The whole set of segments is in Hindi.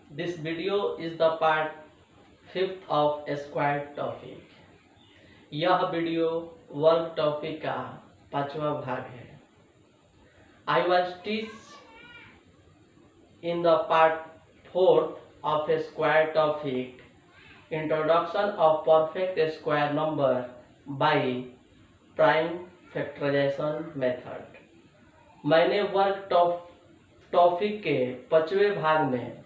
This video is the part 5th of square topic. यह वीडियो वर्ग टॉपिक का 5वां भाग है। I was teach in the part 4th of square topic introduction of perfect square number by prime factorization method। मैंने वर्ग टॉपिक के 5वें भाग में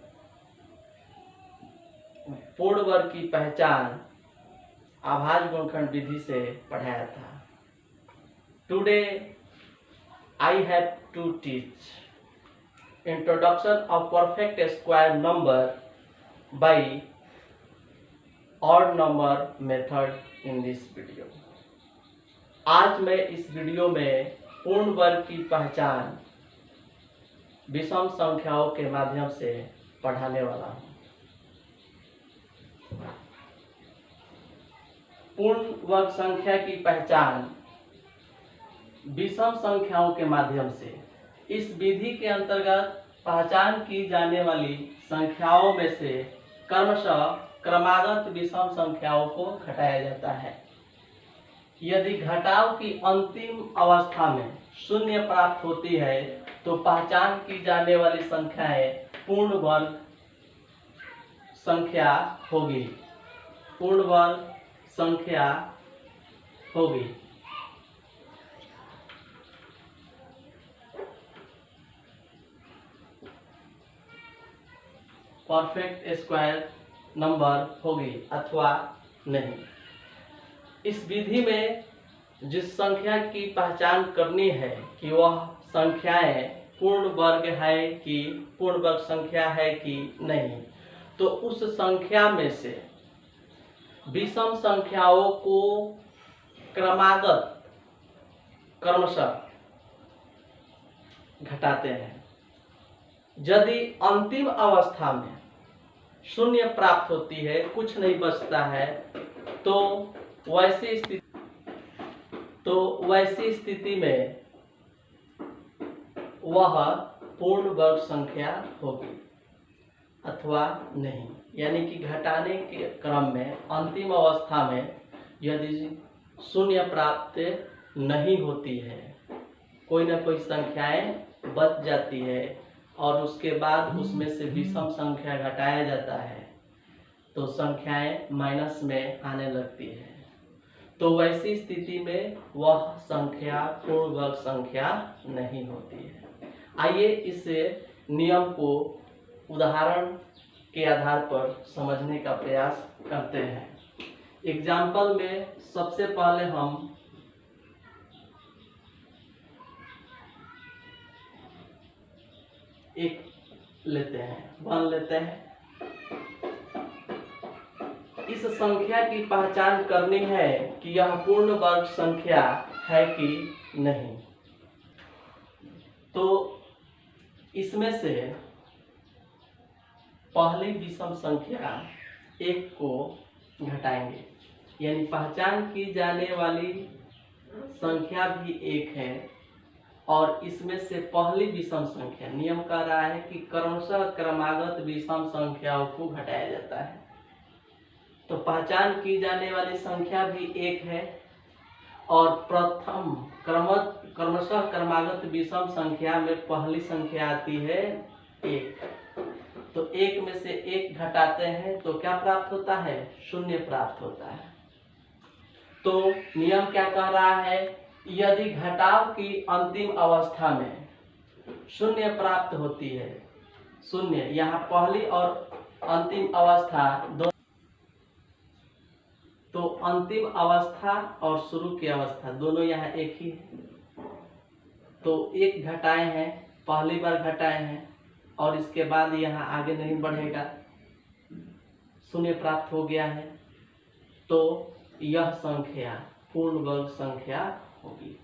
पूर्ण वर्ग की पहचान आभाज्य गुणनखंड विधि से पढ़ाया था। Today I have to teach introduction of perfect square number by odd number method in this video. आज मैं इस वीडियो में पूर्ण वर्ग की पहचान विषम संख्याओं के माध्यम से पढ़ाने वाला हूँ। पूर्ण वर्ग संख्या की पहचान विषम संख्याओं के माध्यम से। इस विधि के अंतर्गत पहचान की जाने वाली संख्याओं में से क्रमशः क्रमागत विषम संख्याओं को घटाया जाता है। यदि घटाव की अंतिम अवस्था में शून्य प्राप्त होती है तो पहचान की जाने वाली संख्याएं पूर्ण वर्ग संख्या होगी। पूर्ण वर्ग संख्या होगी। परफेक्ट स्क्वायर नंबर होगी अथवा नहीं। इस विधि में जिस संख्या की पहचान करनी है कि वह संख्याएं पूर्ण वर्ग है कि पूर्ण वर्ग संख्या है कि नहीं, तो उस संख्या में से विषम संख्याओं को क्रमागत क्रमशः घटाते हैं। यदि अंतिम अवस्था में शून्य प्राप्त होती है, कुछ नहीं बचता है, तो वैसी स्थिति में वह पूर्ण वर्ग संख्या होगी अथवा नहीं। यानी कि घटाने के क्रम में अंतिम अवस्था में यदि शून्य प्राप्त नहीं होती है, कोई ना कोई संख्याएं बच जाती है और उसके बाद उसमें से विषम संख्या घटाया जाता है तो संख्याएं माइनस में आने लगती है, तो वैसी स्थिति में वह संख्या पूर्ण वर्ग संख्या नहीं होती है। आइए इस नियम को उदाहरण के आधार पर समझने का प्रयास करते हैं। एग्जाम्पल में सबसे पहले हम एक लेते हैं, 1 लेते हैं। इस संख्या की पहचान करनी है कि यह पूर्ण वर्ग संख्या है कि नहीं। तो इसमें से पहली विषम संख्या 1 को घटाएंगे, यानी पहचान की जाने वाली संख्या भी 1 है और इसमें से पहली विषम संख्या नियम कह रहा है कि क्रमशः क्रमागत विषम संख्याओं को घटाया जाता है। तो पहचान की जाने वाली संख्या भी 1 है और प्रथम क्रमशः क्रमागत विषम संख्या में पहली संख्या आती है 1। तो 1 में से 1 घटाते हैं तो क्या प्राप्त होता है? शून्य प्राप्त होता है। तो नियम क्या कह रहा है? यदि घटाव की अंतिम अवस्था में शून्य प्राप्त होती है, शून्य यहाँ पहली और अंतिम अवस्था दो, तो अंतिम अवस्था और शुरू की अवस्था दोनों यहाँ एक ही है। तो 1 घटाए हैं, पहली बार घटाए हैं और इसके बाद यहाँ आगे नहीं बढ़ेगा, शून्य प्राप्त हो गया है, तो यह संख्या पूर्ण वर्ग संख्या होगी।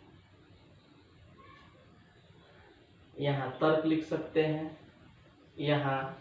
यहाँ तर्क लिख सकते हैं। यहाँ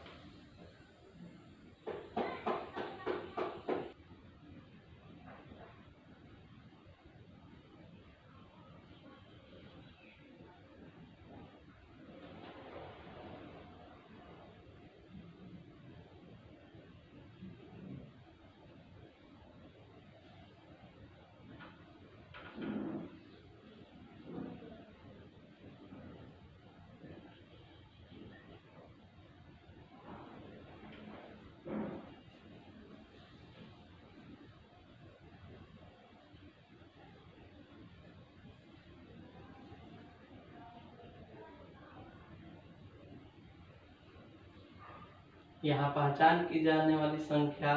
यहाँ पहचान की जाने वाली संख्या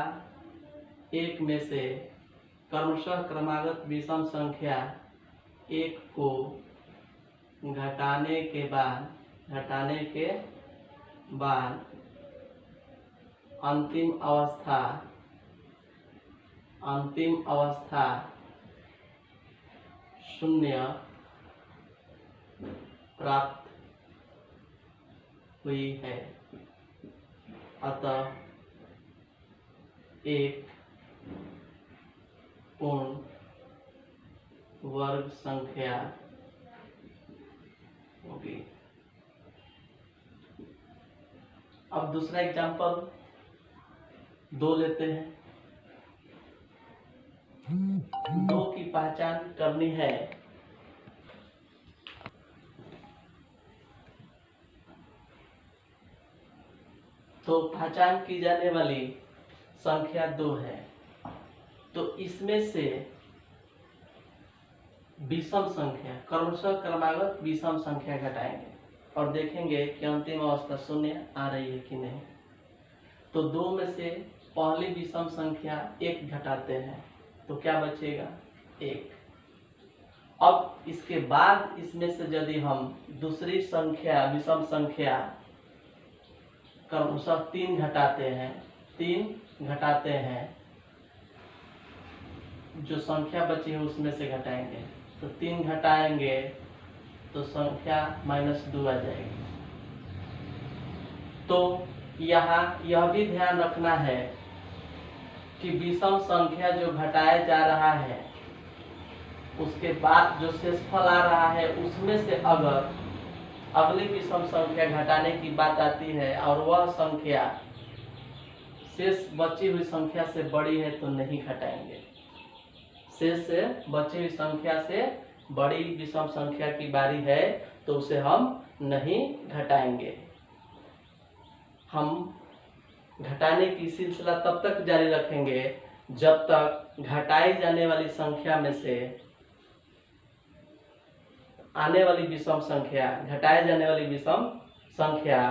एक में से क्रमशः क्रमागत विषम संख्या एक को घटाने के बाद अंतिम अवस्था शून्य प्राप्त हुई है। अतः एक पूर्ण वर्ग संख्या होगी। अब दूसरा एग्जांपल 2 लेते हैं। 2 की पहचान करनी है। तो पहचान की जाने वाली संख्या 2 है। तो इसमें से विषम संख्या क्रमशः क्रमागत विषम संख्या घटाएंगे और देखेंगे कि अंतिम अवस्था शून्य आ रही है कि नहीं। तो 2 में से पहली विषम संख्या 1 घटाते हैं तो क्या बचेगा 1। अब इसके बाद इसमें से यदि हम दूसरी संख्या विषम संख्या क्रमशः 3 घटाते हैं जो संख्या बची है उसमें से घटाएंगे। तो 3 घटाएंगे तो संख्या -2 आ जाएगी। तो यहाँ यह भी ध्यान रखना है कि विषम संख्या जो घटाया जा रहा है उसके बाद जो शेषफल आ रहा है उसमें से अगर अगली विषम संख्या घटाने की बात आती है और वह संख्या शेष बची हुई संख्या से बड़ी है तो नहीं घटाएंगे। शेष से बची हुई संख्या से बड़ी विषम संख्या की बारी है तो उसे हम नहीं घटाएंगे। हम घटाने की सिलसिला तब तक जारी रखेंगे जब तक घटाई जाने वाली संख्या में से आने वाली विषम संख्या घटाए जाने वाली विषम संख्या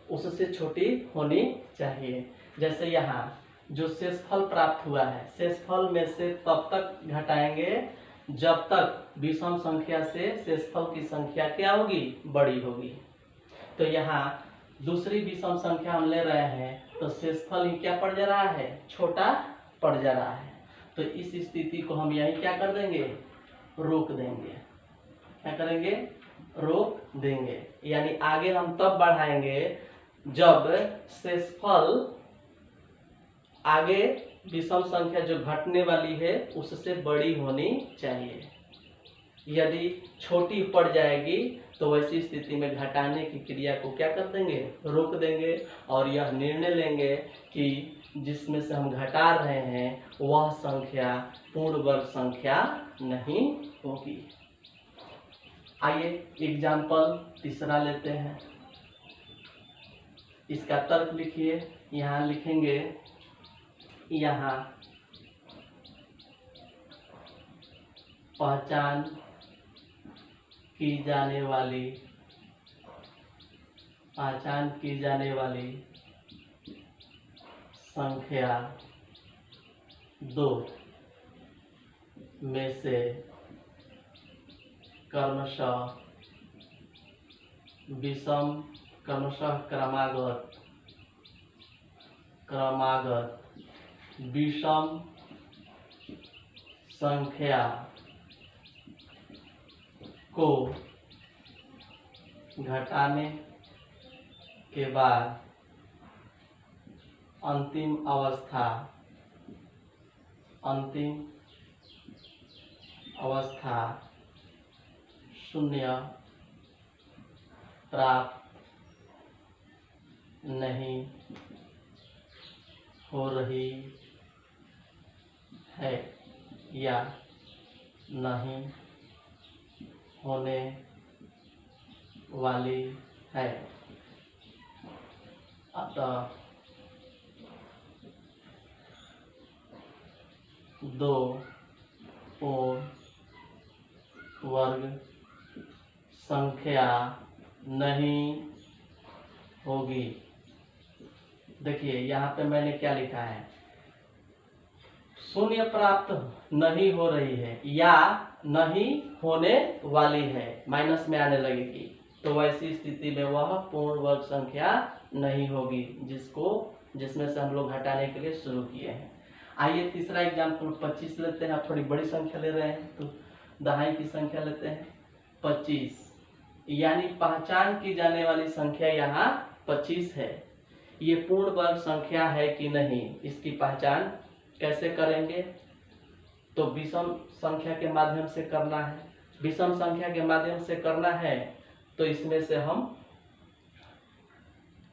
उससे छोटी होनी चाहिए। जैसे यहाँ जो शेषफल प्राप्त हुआ है शेषफल में से तब तक घटाएंगे जब तक विषम संख्या से शेषफल की संख्या क्या होगी बड़ी होगी। तो यहाँ दूसरी विषम संख्या हम ले रहे हैं तो शेषफल ही क्या पड़ जा रहा है छोटा पड़ जा रहा है। तो इस स्थिति को हम यही क्या कर देंगे रोक देंगे। क्या करेंगे रोक देंगे। यानी आगे हम तब बढ़ाएंगे जब शेषफल आगे विषम संख्या जो घटने वाली है उससे बड़ी होनी चाहिए। यदि छोटी पड़ जाएगी तो वैसी स्थिति में घटाने की क्रिया को क्या कर देंगे रोक देंगे और यह निर्णय लेंगे कि जिसमें से हम घटा रहे हैं वह संख्या पूर्ण वर्ग संख्या नहीं होगी। आइए एग्जाम्पल तीसरा लेते हैं। इसका तर्क लिखिए। यहाँ लिखेंगे यहाँ पहचान की जाने वाली संख्या 2 में से क्रमशः क्रमागत विषम संख्या को घटाने के बाद अंतिम अवस्था शून्य प्राप्त नहीं हो रही है या नहीं होने वाली है। अतः 2 पूर्ण वर्ग संख्या नहीं होगी। देखिए यहाँ पे मैंने क्या लिखा है, शून्य प्राप्त नहीं हो रही है या नहीं होने वाली है, माइनस में आने लगेगी, तो वैसी स्थिति में वह पूर्ण वर्ग संख्या नहीं होगी, जिसमें से हम लोग हटाने के लिए शुरू किए हैं। आइए तीसरा एग्जाम्पल 25 लेते हैं। आप थोड़ी बड़ी संख्या ले रहे हैं तो दहाई की संख्या लेते हैं 25, यानी पहचान की जाने वाली संख्या यहाँ 25 है। ये पूर्ण वर्ग संख्या है कि नहीं, इसकी पहचान कैसे करेंगे, तो विषम संख्या के माध्यम से करना है। विषम संख्या के माध्यम से करना है तो इसमें से हम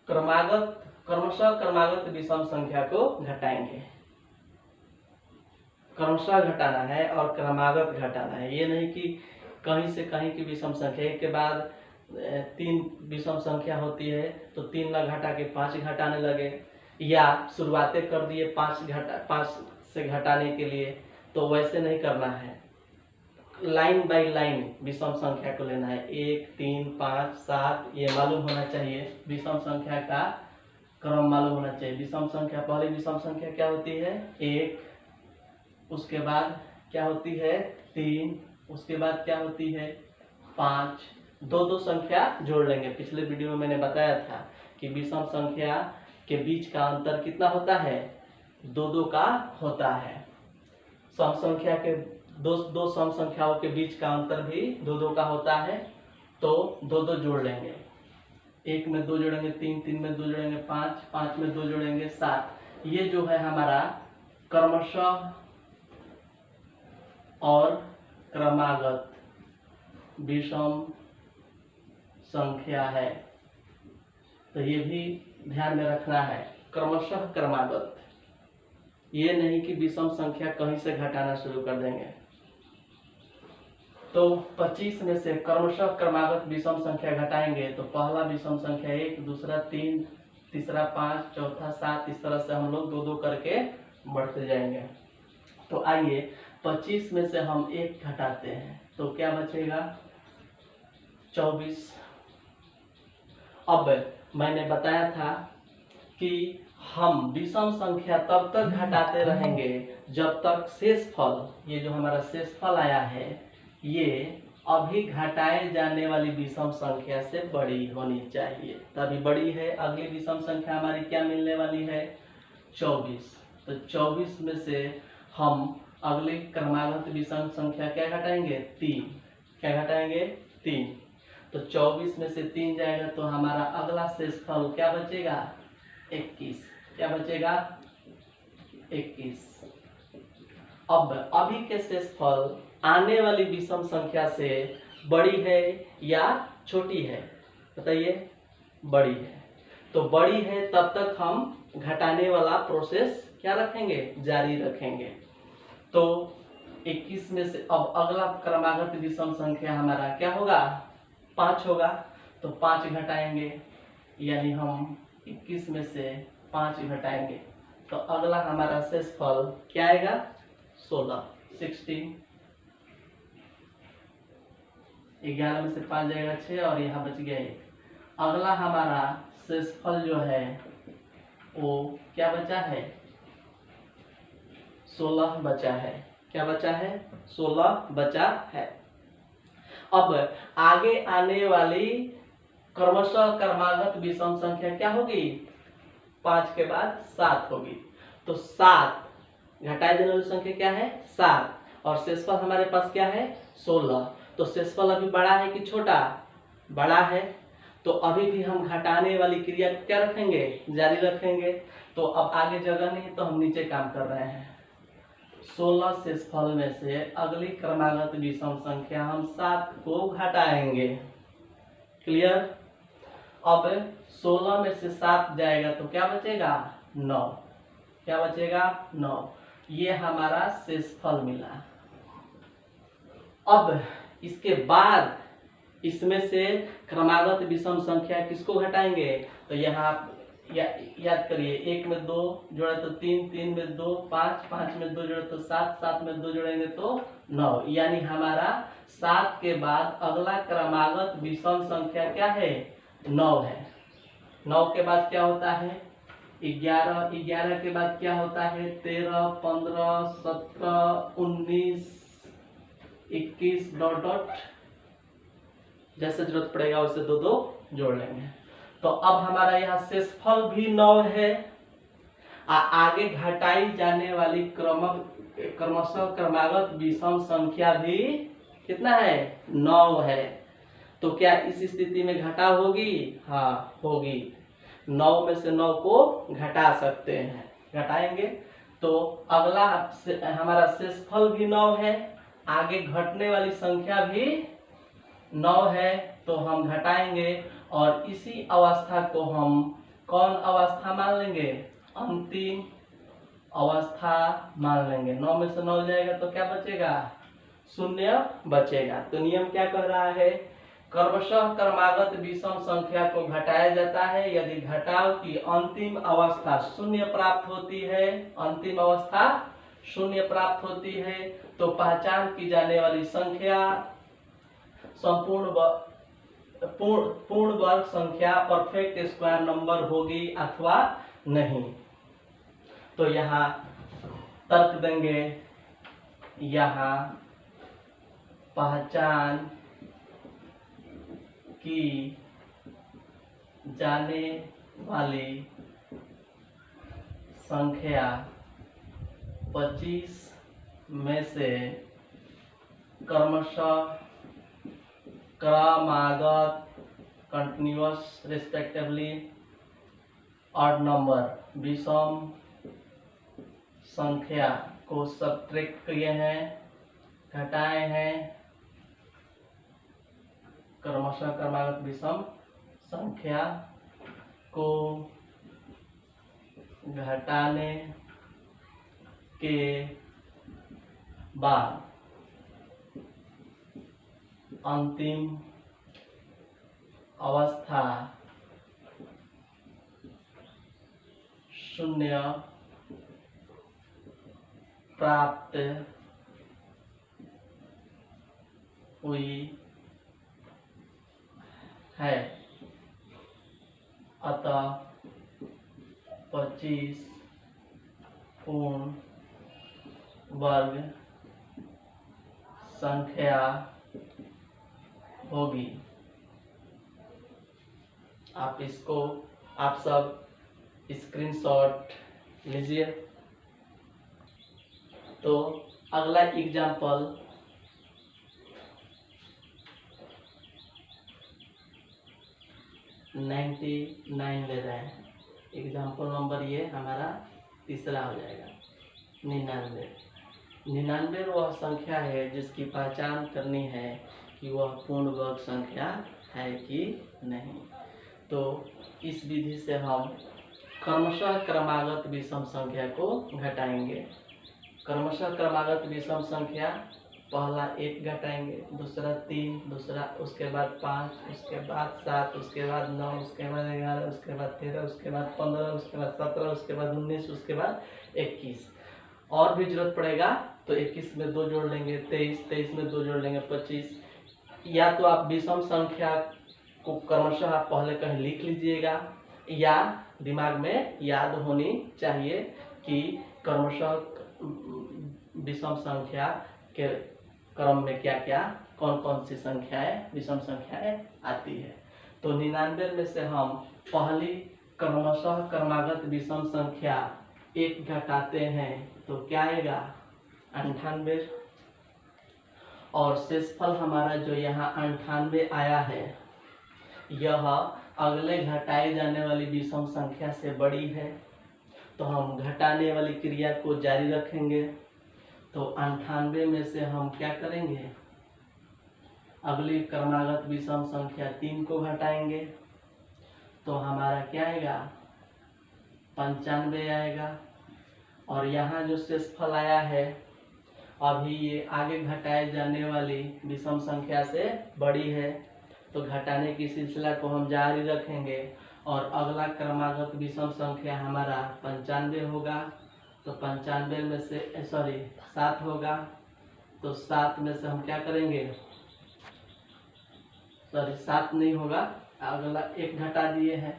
क्रमशः क्रमागत विषम संख्या को घटाएंगे। क्रमशः घटाना है और क्रमागत घटाना है। ये नहीं कि कहीं से कहीं की विषम संख्या, एक के बाद 3 विषम संख्या होती है तो 3 न घटा के 5 घटाने लगे, या शुरुआतें कर दिए 5 से घटाने के लिए, तो वैसे नहीं करना है। लाइन बाय लाइन विषम संख्या को लेना है। 1, 3, 5, 7 ये मालूम होना चाहिए, विषम संख्या का क्रम मालूम होना चाहिए। विषम संख्या, पहले विषम संख्या क्या होती है 1, उसके बाद क्या होती है 3, उसके बाद क्या होती है 5, 2 संख्या जोड़ लेंगे। पिछले वीडियो में मैंने बताया था कि विषम संख्या के बीच का अंतर कितना होता है, 2 का होता है। सम संख्या के दो सम संख्याओं के बीच का अंतर भी 2 का होता है, तो 2 जोड़ लेंगे। 1 में 2 जोड़ेंगे 3, 3 में 2 जोड़ेंगे 5, 5 में 2 जोड़ेंगे 7। ये जो है हमारा क्रमशः और क्रमागत विषम संख्या है, तो ये भी ध्यान में रखना है। क्रमशः क्रमागत, ये नहीं कि विषम संख्या कहीं से घटाना शुरू कर देंगे। तो 25 में से क्रमशः क्रमागत विषम संख्या घटाएंगे तो पहला विषम संख्या 1, दूसरा 3, तीसरा 5, चौथा 7, इस तरह से हम लोग 2 करके बढ़ते जाएंगे। तो आइए 25 में से हम 1 घटाते हैं तो क्या बचेगा 24। अब मैंने बताया था कि हम विषम संख्या तब तक घटाते रहेंगे जब तक शेषफल, ये जो हमारा शेषफल आया है, ये अभी घटाए जाने वाली विषम संख्या से बड़ी होनी चाहिए। तभी बड़ी है। अगली विषम संख्या हमारी क्या मिलने वाली है 24। तो 24 में से हम अगली क्रमागत विषम संख्या क्या घटाएंगे 3। क्या घटाएंगे 3। तो 24 में से 3 जाएगा तो हमारा अगला शेषफल क्या बचेगा 21। क्या बचेगा 21। अब अभी के शेषफल आने वाली विषम संख्या से बड़ी है या छोटी है, बताइए। बड़ी है। तो बड़ी है तब तक हम घटाने वाला प्रोसेस क्या रखेंगे, जारी रखेंगे। तो 21 में से अब अगला क्रमागत विषम संख्या हमारा क्या होगा 5 होगा। तो 5 घटाएंगे, यानी हम 21 में से 5 घटाएंगे तो अगला हमारा शेषफल क्या आएगा 16। 11 में से 5 जाएगा 6 और यहाँ बच गया 1। अगला हमारा शेषफल जो है वो क्या बचा है 16 बचा है। क्या बचा है 16 बचा है। अब आगे आने वाली क्रमशः क्रमागत विषम संख्या क्या होगी 5 के बाद 7 होगी। तो 7 घटाए जाने वाली संख्या क्या है 7 और शेषफल हमारे पास क्या है 16। तो शेषफल अभी बड़ा है कि छोटा, बड़ा है। तो अभी भी हम घटाने वाली क्रिया क्या रखेंगे, जारी रखेंगे। तो अब आगे जगह नहीं तो हम नीचे काम कर रहे हैं। 16 शेषफल में से अगली क्रमागत विषम संख्या हम 7 को घटाएंगे। क्लियर। अब 16 में से 7 जाएगा तो क्या बचेगा 9। क्या बचेगा 9। ये हमारा शेषफल मिला। अब इसके बाद इसमें से क्रमागत विषम संख्या किसको घटाएंगे, तो यहाँ याद करिए 1 में 2 जोड़े तो 3, 3 में 2 5, 5 में 2 जोड़े तो 7, 7 में 2 जोड़ेंगे तो 9। यानी हमारा 7 के बाद अगला क्रमागत विषम संख्या क्या है 9 है। 9 के बाद क्या होता है 11, 11 के बाद क्या होता है? 13, 15, 17, 19, 21 डॉट डॉट, जैसे जरूरत पड़ेगा वैसे दो दो जोड़ लेंगे। तो अब हमारा यहाँ शेषफल भी 9 है। आगे घटाई जाने वाली क्रमशः क्रमागत विषम संख्या भी कितना है? 9 है। तो क्या इस स्थिति में घटाव होगी? हाँ होगी। 9 में से 9 को घटा सकते हैं, घटाएंगे। तो अगला हमारा शेषफल भी 9 है, आगे घटने वाली संख्या भी 9 है, तो हम घटाएंगे और इसी अवस्था को हम कौन अवस्था मान लेंगे? अंतिम अवस्था मान लेंगे। 9 में से 9 जाएगा तो क्या बचेगा? 0 बचेगा। तो नियम क्या कह रहा है? क्रमशः क्रमागत विषम संख्या को घटाया जाता है यदि घटाव की अंतिम अवस्था 0 प्राप्त होती है, अंतिम अवस्था 0 प्राप्त होती है, तो पहचान की जाने वाली संख्या पूर्ण वर्ग संख्या परफेक्ट स्क्वायर नंबर होगी अथवा नहीं। तो यहाँ तर्क देंगे, यहाँ पहचान की जाने वाली संख्या 25 में से क्रमशः क्रमागत कंटिन्यूअस रिस्पेक्टिवली ऑड नंबर विषम संख्या को सब्ट्रैक्ट किए हैं, घटाए हैं, क्रमशः क्रमागत विषम संख्या को घटाने के बाद अंतिम अवस्था 0 प्राप्त हुई है, अतः 25 पूर्ण वर्ग संख्या होगी। आप सब स्क्रीनशॉट लीजिए। तो अगला एग्जाम्पल 99 ले रहे हैं। एग्जाम्पल नंबर ये हमारा तीसरा हो जाएगा। 99 वह संख्या है जिसकी पहचान करनी है कि वह पूर्ण वर्ग संख्या है कि नहीं। तो इस विधि से हम क्रमशः क्रमागत विषम संख्या को घटाएंगे। क्रमशः क्रमागत विषम संख्या, पहला 1 घटाएंगे, दूसरा 3, दूसरा उसके बाद 5, उसके बाद 7, उसके बाद 9, उसके बाद 11, उसके बाद 13, उसके बाद 15, उसके बाद 17, उसके बाद 19, उसके बाद 21। और भी जरूरत पड़ेगा तो 21 में 2 जोड़ लेंगे, 23 में 2 जोड़ लेंगे, 25। या तो आप विषम संख्या को क्रमशः आप पहले कहीं लिख लीजिएगा, या दिमाग में याद होनी चाहिए कि क्रमशः विषम संख्या के क्रम में क्या क्या कौन कौन सी संख्याएं विषम संख्याएं आती है। तो 99 में से हम पहली क्रमशः क्रमागत विषम संख्या 1 घटाते हैं तो क्या आएगा? 98। और शेषफल हमारा जो यहाँ 98 आया है, यह अगले घटाई जाने वाली विषम संख्या से बड़ी है, तो हम घटाने वाली क्रिया को जारी रखेंगे। तो 98 में से हम क्या करेंगे? अगली क्रमागत विषम संख्या 3 को घटाएंगे, तो हमारा क्या आएगा? 95 आएगा। और यहाँ जो शेषफल आया है, अभी ये आगे घटाए जाने वाली विषम संख्या से बड़ी है, तो घटाने की सिलसिला को हम जारी रखेंगे। और अगला क्रमागत विषम संख्या हमारा 95 होगा, तो 95 में से 7 होगा, तो 7 में से हम क्या करेंगे? 7 नहीं होगा, अगला 1 घटा दिए हैं,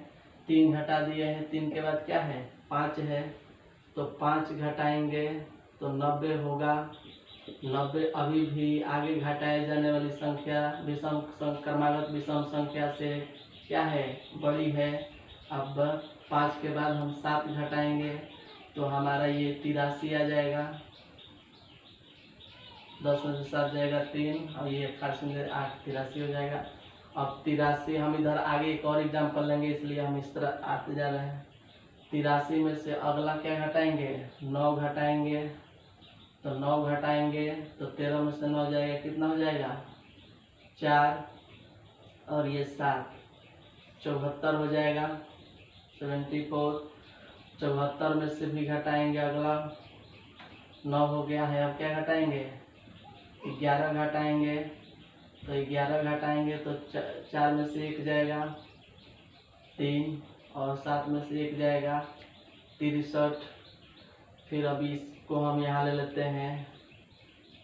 3 घटा दिए हैं, 3 के बाद क्या है 5 है, तो 5 घटाएंगे तो 90 होगा। 90 अभी भी आगे घटाए जाने वाली संख्या क्रमागत विषम संख्या से क्या है बड़ी है। अब 5 के बाद हम 7 घटाएंगे तो हमारा ये 83 आ जाएगा। 10 में से 7 जाएगा 3 और ये 8 83 हो जाएगा। अब 83 हम इधर आगे एक और एग्जाम्पल लेंगे, इसलिए हम इस तरह आते जा रहे हैं। 83 में से अगला क्या घटाएंगे 9 घटाएंगे, तो 9 घटाएंगे तो 13 में से 9 जाएगा, कितना हो जाएगा 4 और ये 7 74 हो जाएगा 74। 74 में से भी घटाएंगे, अगला 9 हो गया है, अब क्या घटाएंगे 11 घटाएंगे, तो 11 घटाएंगे तो 4 में से 1 जाएगा 3 और 7 में से 1 जाएगा 63। फिर अभी इसको हम यहाँ ले लेते हैं।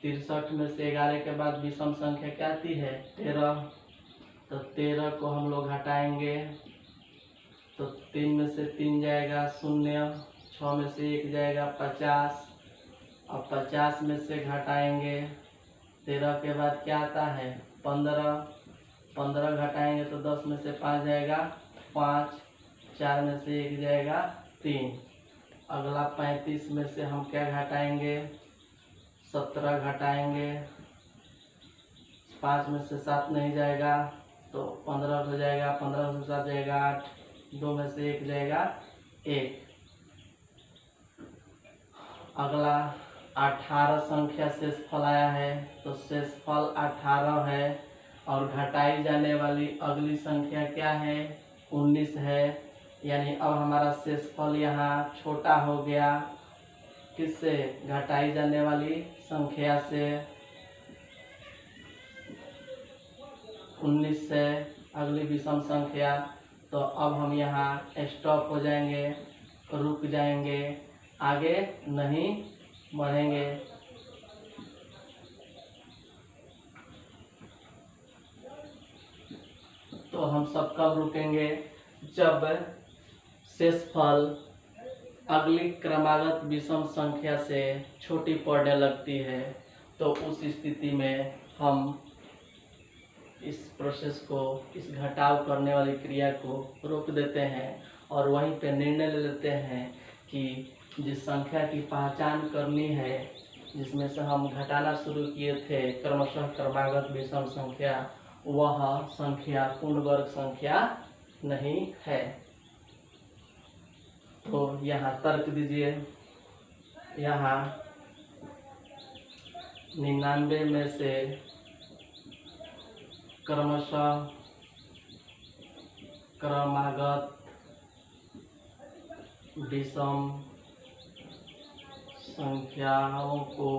63 में से 11 के बाद विषम संख्या क्या आती है 13, तो 13 को हम लोग घटाएंगे तो 3 में से 3 जाएगा 0, 6 में से 1 जाएगा 50 और 50 में से घटाएंगे 13 के बाद क्या आता है 15, 15 घटाएंगे तो 10 में से 5 जाएगा 5, 4 में से 1 जाएगा 3। अगला 35 में से हम क्या घटाएंगे 17 घटाएंगे, 5 में से 7 नहीं जाएगा तो 15 हो जाएगा, 15 में से 7 जाएगा 8, 2 में से 1 जाएगा 1। अगला 18 संख्या शेषफल आया है, तो शेषफल 18 है और घटाई जाने वाली अगली संख्या क्या है 19 है। यानी अब हमारा शेषफल यहाँ छोटा हो गया, किससे घटाई जाने वाली संख्या से 19 से अगली विषम संख्या। तो अब हम यहाँ स्टॉप हो जाएंगे, रुक जाएंगे, आगे नहीं बढ़ेंगे। तो हम सब कब रुकेंगे जब शेषफल अगली क्रमागत विषम संख्या से छोटी पड़ने लगती है, तो उस स्थिति में हम इस प्रोसेस को, इस घटाव करने वाली क्रिया को रोक देते हैं और वहीं पे निर्णय ले लेते हैं कि जिस संख्या की पहचान करनी है, जिसमें से हम घटाना शुरू किए थे क्रमशः क्रमागत विषम संख्या, वह संख्या पूर्ण वर्ग संख्या नहीं है। तो यहाँ तर्क दीजिए। यहाँ 99 में से क्रमशः क्रमागत विषम संख्याओं को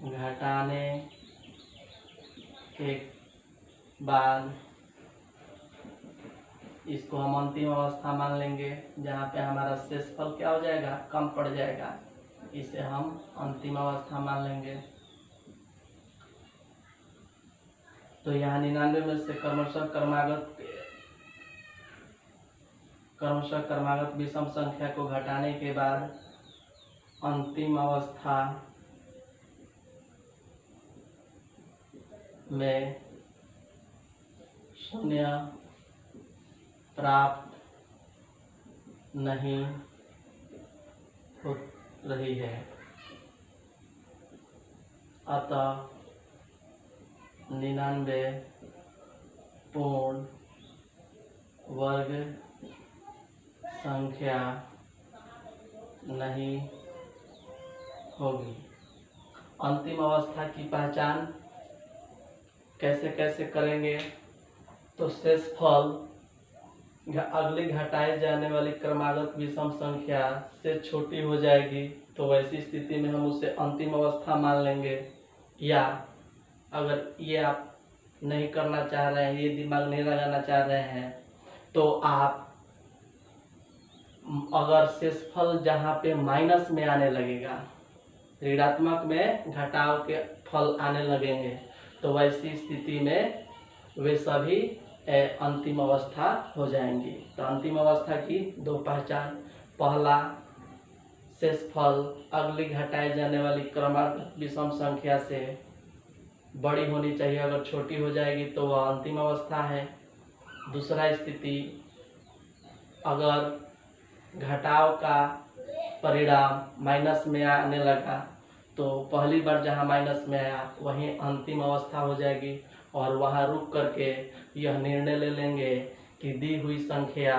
घटाने के बाद इसको हम अंतिम अवस्था मान लेंगे, जहाँ पे हमारा शेषफल क्या हो जाएगा कम पड़ जाएगा, इसे हम अंतिम अवस्था मान लेंगे। तो यहाँ 99 में से क्रमशः क्रमागत विषम संख्या को घटाने के बाद अंतिम अवस्था में शून्य प्राप्त नहीं हो रही है। अतः 99 पूर्ण वर्ग संख्या नहीं होगी। अंतिम अवस्था की पहचान कैसे कैसे करेंगे, तो शेषफल अगली घटाए जाने वाली क्रमागत विषम संख्या से छोटी हो जाएगी, तो वैसी स्थिति में हम उसे अंतिम अवस्था मान लेंगे। या अगर ये आप नहीं करना चाह रहे हैं, ये दिमाग नहीं लगाना चाह रहे हैं, तो आप अगर शेषफल जहाँ पे माइनस में आने लगेगा, ऋणात्मक में घटाव के फल आने लगेंगे, तो वैसी स्थिति में वे सभी अंतिम अवस्था हो जाएंगी। तो अंतिम अवस्था की दो पहचान: पहला, शेषफल अगली घटाई जाने वाली क्रमागत विषम संख्या से बड़ी होनी चाहिए, अगर छोटी हो जाएगी तो वह अंतिम अवस्था है। दूसरा स्थिति, अगर घटाव का परिणाम माइनस में आने लगा तो पहली बार जहां माइनस में आया वहीं अंतिम अवस्था हो जाएगी, और वहां रुक करके यह निर्णय ले लेंगे कि दी हुई संख्या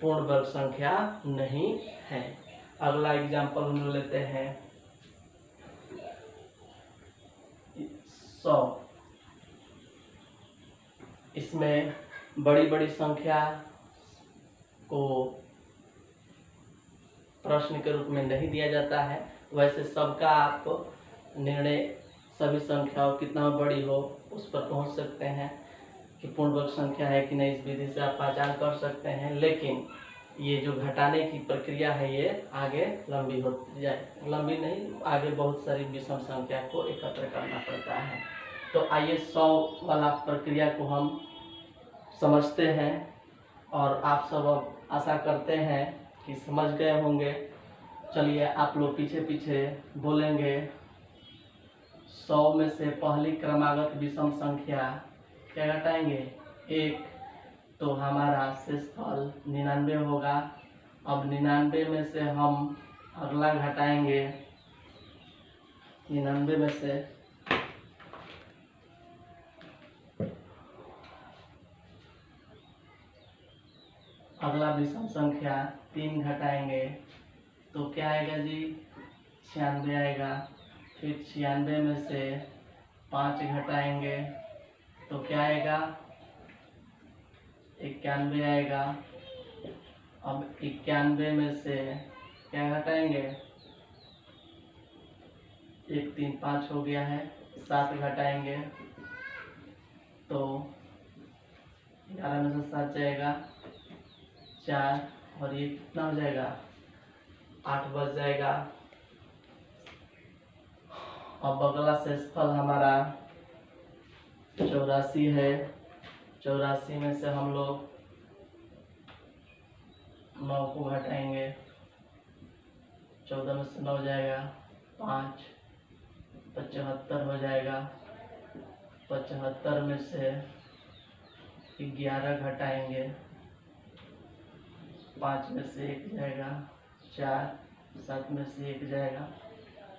पूर्ण वर्ग संख्या नहीं है। अगला एग्जाम्पल हम लेते हैं 100। इसमें बड़ी बड़ी संख्या को प्रश्न के रूप में नहीं दिया जाता है, वैसे सबका आप निर्णय सभी संख्याओं कितना बड़ी हो उस पर पहुंच सकते हैं कि पूर्ण वर्ग संख्या है कि नहीं। इस विधि से आप पहचान कर सकते हैं, लेकिन ये जो घटाने की प्रक्रिया है ये आगे लंबी होती जाए, लंबी नहीं, आगे बहुत सारी विषम संख्या को एकत्र करना पड़ता है। तो आइए 100 वाला प्रक्रिया को हम समझते हैं, और आप सब अब आशा करते हैं कि समझ गए होंगे। चलिए आप लोग पीछे पीछे बोलेंगे। 100 में से पहली क्रमागत विषम संख्या क्या घटाएंगे? 1, तो हमारा शेषफल 99 होगा। अब 99 में से हम अगला घटाएंगे, 99 में से अगला विषम संख्या 3 घटाएंगे तो क्या आएगा जी? 96 आएगा। फिर 96 में से 5 घटाएंगे तो क्या आएगा? 91 आएगा। अब 91 में से क्या घटाएंगे? 1, 3, 5 हो गया है। 7 घटाएंगे तो 11 में से 7 जाएगा 4, और ये कितना हो जाएगा? 8 बच जाएगा। अब अगला शेषफल हमारा 84 है। 84 में से हम लोग 9 को घटाएंगे, 14 में से 9 जाएगा 5, 75 हो जाएगा। 75 में से 11 घटाएंगे, 5 में से 1 जाएगा 4, 7 में से 1 जाएगा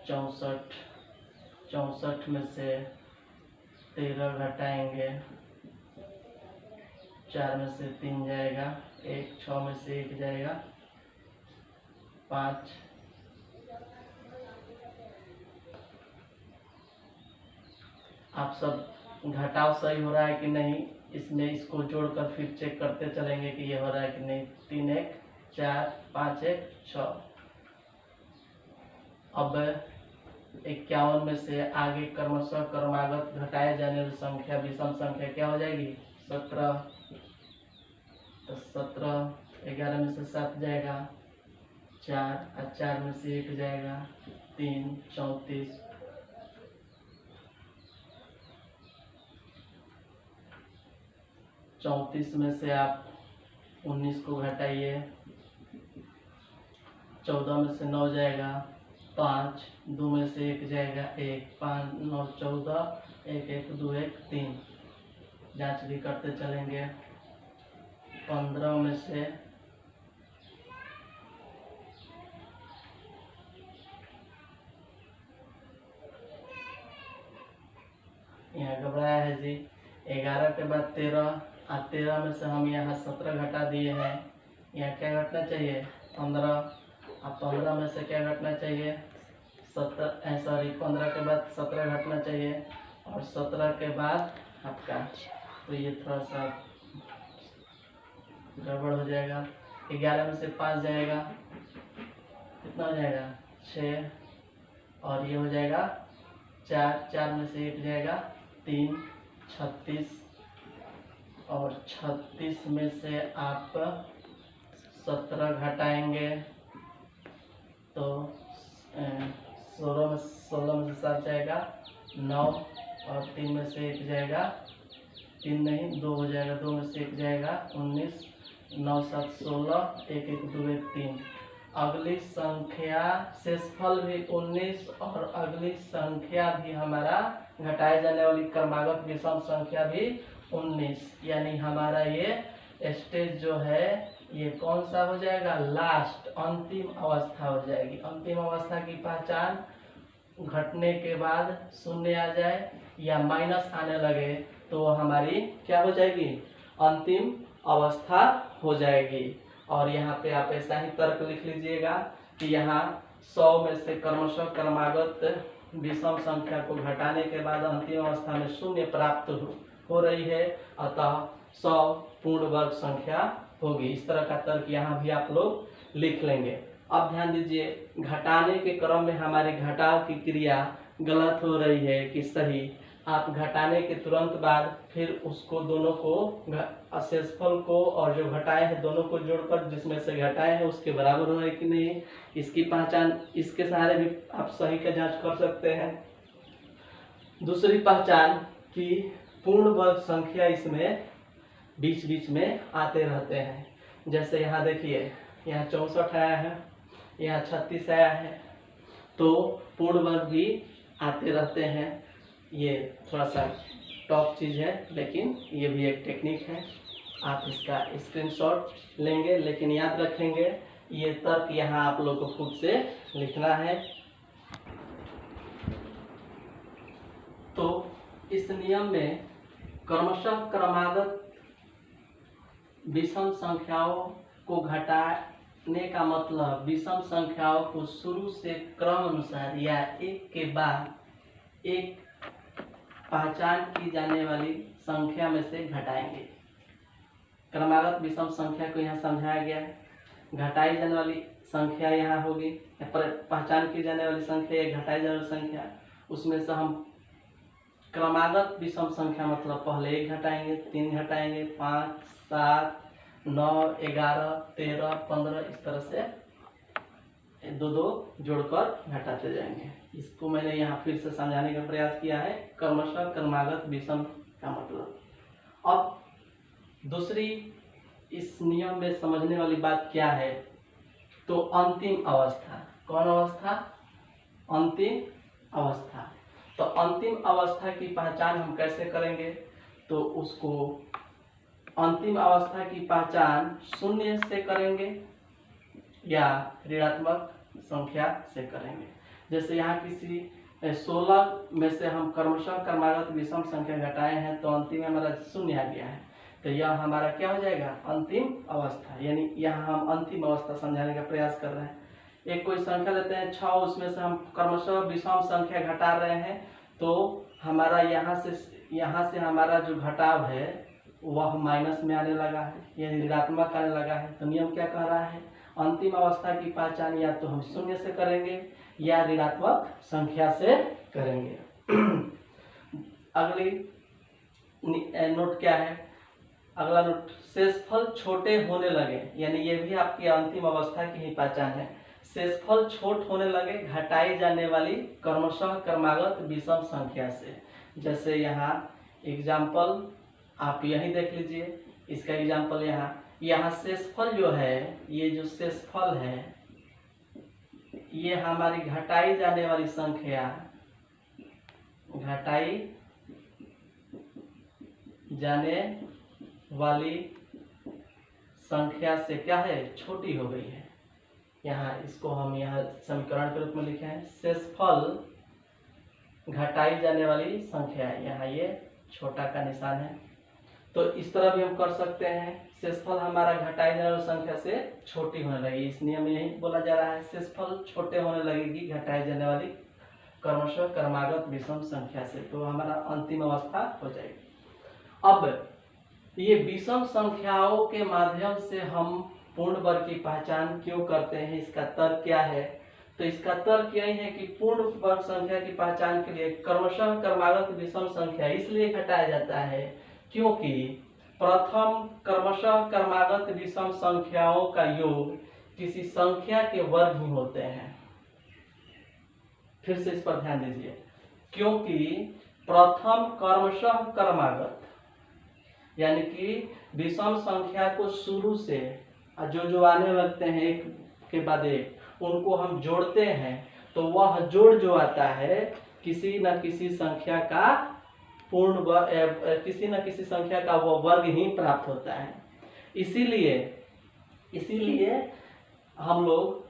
64, 64 में से 13 घटाएंगे, 4 में से 3 जाएगा 1, 6 में से 1 जाएगा 5। आप सब घटाव सही हो रहा है कि नहीं, इसमें इसको जोड़कर फिर चेक करते चलेंगे कि ये हो रहा है कि नहीं। 3, 1, 4, 5, 1, 6। अब 51 में से आगे क्रमशः क्रमागत घटाए जाने वाली संख्या विषम संख्या क्या हो जाएगी? 17। तो 17, 11 में से 7 जाएगा 4, और 4 में से 1 जाएगा 3, 34। 34 में से आप 19 को घटाइए, 14 में से 9 जाएगा 5, 2 में से 1 जाएगा 1, 5, 9, 14, 1, 1, 2, 1, 3। जांच भी करते चलेंगे। 15 में से यहाँ घबराया है जी। 11 के बाद 13, और 13 में से हम यहाँ 17 घटा दिए हैं। यहाँ क्या घटना चाहिए? 15। अब 15 में से क्या घटना चाहिए? 15 के बाद 17 घटना चाहिए, और 17 के बाद आपका, तो ये थोड़ा सा गड़बड़ हो जाएगा। 11 में से 5 जाएगा, कितना हो जाएगा? 6, और ये हो जाएगा 4, 4 में से 1 जाएगा 3, 36, और 36 में से आप 17 घटाएंगे तो 16 में से 7 जाएगा 9, और 3 में से 1 जाएगा 3 नहीं, 2 हो जाएगा, 2 में से 1 जाएगा, 19, 9 7 16, 1 1 2 1 3। अगली संख्या शेषफल भी 19 और अगली संख्या भी हमारा घटाए जाने वाली क्रमागत विषम संख्या भी 19, यानी हमारा ये स्टेज जो है ये कौन सा हो जाएगा, लास्ट अंतिम अवस्था हो जाएगी। अंतिम अवस्था की पहचान घटने के बाद शून्य आ जाए या माइनस आने लगे तो हमारी क्या हो जाएगी, अंतिम अवस्था हो जाएगी। और यहाँ पे आप ऐसा ही तर्क लिख लीजिएगा कि यहाँ 100 में से क्रमशः क्रमागत विषम संख्या को घटाने के बाद अंतिम अवस्था में शून्य प्राप्त हो रही है, अतः 100 पूर्ण वर्ग संख्या होगी। इस तरह का तर्क यहाँ भी आप लोग लिख लेंगे। अब ध्यान दीजिए, घटाने के क्रम में हमारे घटाव की क्रिया गलत हो रही है कि सही। आप घटाने के तुरंत बाद फिर उसको दोनों को शेषफल को और जो घटाए हैं दोनों को जोड़कर जिसमें से घटाए हैं उसके बराबर हो रहा है कि नहीं, इसकी पहचान इसके सहारे भी आप सही का जांच कर सकते हैं। दूसरी पहचान कि पूर्ण वर्ग संख्या इसमें बीच बीच में आते रहते हैं। जैसे यहाँ देखिए, यहाँ 64 आया है, यहाँ 36 आया है, तो पूर्ण वर्ग भी आते रहते हैं। ये थोड़ा सा टॉप चीज़ है, लेकिन ये भी एक टेक्निक है। आप इसका स्क्रीनशॉट लेंगे, लेकिन याद रखेंगे ये तर्क यहाँ आप लोग को खुद से लिखना है। तो इस नियम में क्रमशः क्रमागत विषम संख्याओं को घटाने का मतलब विषम संख्याओं को शुरू से क्रम अनुसार या एक के बाद एक पहचान की जाने वाली संख्या में से घटाएंगे। क्रमागत विषम संख्या को यहाँ समझाया गया है। घटाई जाने वाली संख्या यहाँ होगी, पहचान की जाने वाली संख्या या घटाई जाने वाली संख्या, उसमें से हम क्रमागत विषम संख्या मतलब पहले 1 घटाएंगे, 3 घटाएंगे, 5 7 9 11 13 15, इस तरह से 2 जोड़कर घटाते जाएंगे। इसको मैंने यहाँ फिर से समझाने का प्रयास किया है, क्रमशः क्रमागत विषम का मतलब। अब दूसरी इस नियम में समझने वाली बात क्या है, तो अंतिम अवस्था। कौन अवस्था, अंतिम अवस्था। तो अंतिम अवस्था की पहचान हम कैसे करेंगे, तो उसको अंतिम अवस्था की पहचान शून्य से करेंगे या ऋणात्मक संख्या से करेंगे। जैसे यहाँ किसी 16 में से हम क्रमशः क्रमागत विषम संख्या घटाए हैं तो अंतिम हमारा शून्य आ गया है, तो यह हमारा क्या हो जाएगा, अंतिम अवस्था। यानी यहाँ हम अंतिम अवस्था समझाने का प्रयास कर रहे हैं। एक कोई संख्या लेते हैं 6, उसमें से हम क्रमशः विषम संख्या घटा रहे हैं, तो हमारा यहाँ से हमारा जो घटाव है वह माइनस में आने लगा है, यानी ऋणात्मक आने लगा है। तो नियम क्या कह रहा है, अंतिम अवस्था की पहचान या तो हम शून्य से करेंगे या ऋणात्मक संख्या से करेंगे। अगली नोट क्या है, अगला नोट, शेषफल छोटे होने लगे, यानी ये भी आपकी अंतिम अवस्था की ही पहचान है। शेषफल छोट होने लगे घटाई जाने वाली क्रमशः क्रमागत विषम संख्या से। जैसे यहाँ एग्जाम्पल आप यही देख लीजिए, इसका एग्जाम्पल यहाँ शेषफल जो है, ये जो शेषफल है ये हमारी घटाई जाने वाली संख्या, घटाई जाने वाली संख्या से क्या है, छोटी हो गई है। यहाँ इसको हम यहाँ समीकरण के रूप में लिखे हैं, शेषफल घटाई जाने वाली संख्या है, यहाँ ये छोटा का निशान है। तो इस तरह भी हम कर सकते हैं, शेषफल हमारा घटाई जाने वाली संख्या से छोटी होने लगी। इस नियम में यही बोला जा रहा है, शेषफल छोटे होने लगेगी घटाई जाने वाली क्रमशः क्रमागत विषम संख्या से, तो हमारा अंतिम अवस्था हो जाएगी। अब ये विषम संख्याओं के माध्यम से हम पूर्ण वर्ग की पहचान क्यों करते हैं, इसका तर्क क्या है, तो इसका तर्क यही है कि पूर्ण वर्ग संख्या की पहचान के लिए क्रमशः क्रमागत विषम संख्या इसलिए घटाया जाता है क्योंकि प्रथम क्रमशः क्रमागत विषम संख्याओं का योग किसी संख्या के वर्ग ही होते हैं। फिर से इस पर ध्यान दीजिए, क्योंकि प्रथम क्रमशः क्रमागत यानी कि विषम संख्या को शुरू से जो आने लगते हैं एक के बाद एक, उनको हम जोड़ते हैं तो वह जोड़ जो आता है किसी न किसी संख्या का पूर्ण वर्ग, किसी न किसी संख्या का वह वर्ग ही प्राप्त होता है। इसीलिए हम लोग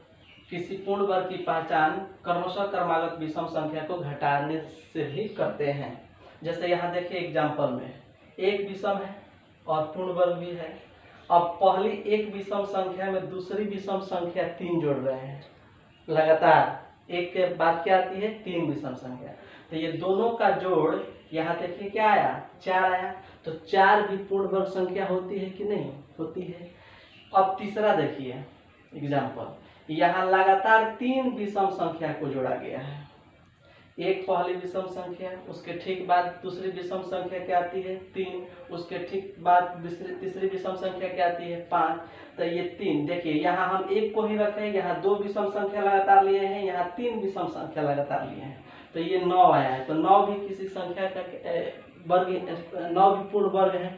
किसी पूर्ण वर्ग की पहचान क्रमशः क्रमागत विषम संख्या को घटाने से भी करते हैं। जैसे यहाँ देखिए एग्जाम्पल में एक विषम है और पूर्ण वर्ग भी है। अब पहली एक विषम संख्या में दूसरी विषम संख्या 3 जोड़ रहे हैं, लगातार एक के बाद क्या आती है 3 विषम संख्या, तो ये दोनों का जोड़ यहाँ देखिए क्या आया 4 आया। तो 4 भी पूर्ण वर्ग संख्या होती है कि नहीं होती है। अब तीसरा देखिए एग्जाम्पल, यहाँ लगातार 3 विषम संख्या को जोड़ा गया है। एक पहली विषम संख्या, उसके ठीक बाद दूसरी विषम संख्या क्या आती है 3, उसके ठीक बाद तीसरी विषम संख्या क्या आती है 5। तो ये 3 देखिए यहाँ हम एक को ही रखे हैं, यहाँ 2 विषम संख्या लगातार लिए हैं, यहाँ 3 विषम संख्या लगातार लिए हैं, तो ये 9 आया है। तो 9 भी किसी संख्या का वर्ग, 9 भी पूर्ण वर्ग है।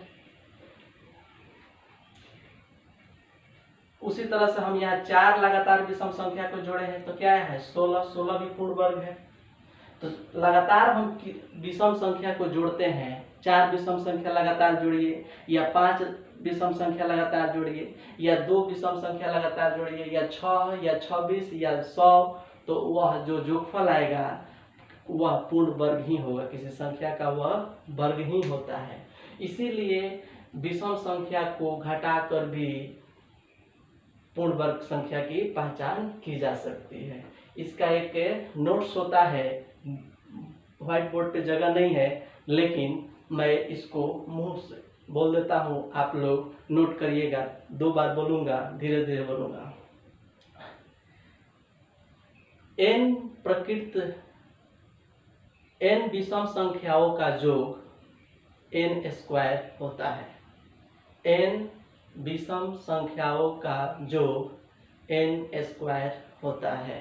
उसी तरह से हम यहाँ 4 लगातार विषम संख्या को जोड़े हैं तो क्या है 16, 16 भी पूर्ण वर्ग है। तो लगातार हम विषम संख्या को जोड़ते हैं, 4 विषम संख्या लगातार जोड़िए या 5 विषम संख्या लगातार जोड़िए या 2 विषम संख्या लगातार जोड़िए या 6 या 26 या 100, तो वह जो जोगफल आएगा वह पूर्ण वर्ग ही होगा, किसी संख्या का वह वर्ग ही होता है। इसीलिए विषम संख्या को घटाकर भी पूर्ण वर्ग संख्या की पहचान की जा सकती है। इसका एक नोट्स होता है, व्हाइट बोर्ड पे जगह नहीं है, लेकिन मैं इसको मुंह से बोल देता हूँ, आप लोग नोट करिएगा। 2 बार बोलूँगा, धीरे धीरे बोलूँगा। n विषम संख्याओं का योग n² होता है। n विषम संख्याओं का योग n² होता है।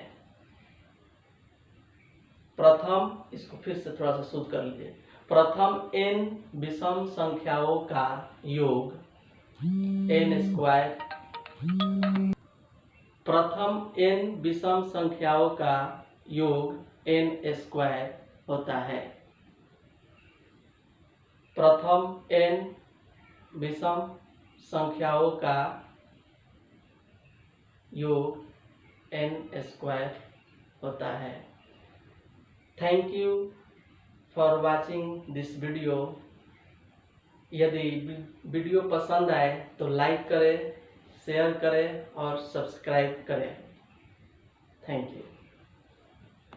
प्रथम, इसको फिर से थोड़ा सा शुद्ध कर लीजिए, प्रथम n विषम संख्याओं का योग n², प्रथम n विषम संख्याओं का योग n² होता है। प्रथम n विषम संख्याओं का योग n² होता है। Thank you for watching this video. यदि वीडियो पसंद आए तो लाइक करें, शेयर करें और सब्सक्राइब करें। Thank you.